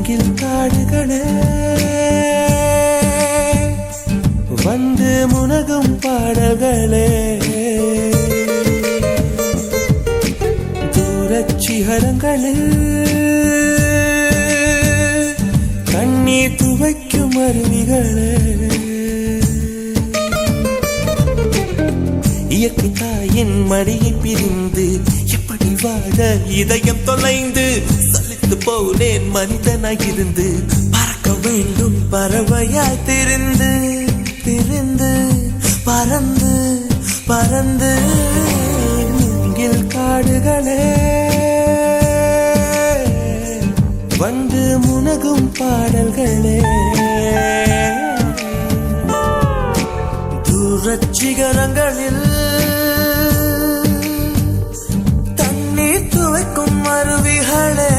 மூங்கில் காடுகளே வந்து முனகும் பாடல்களே தூரச் சிகரங்களில் கண்ணீர் துவைக்கும் அருவிகளே இயற்கை தாயின் மடியை பிரிந்து எப்படி வாழ இதயம் தொலைந்து சலித்து போனேன் மனிதனாயிருந்து பறக்க வேண்டும் பறவையாய் திரிந்து திரிந்து பறந்து பறந்து மூங்கில் காடுகளே வந்து முனகும் பாடல்களே தூரச் சிகரங்களில் தண்ணீர் துவைக்கும் அருவிகளே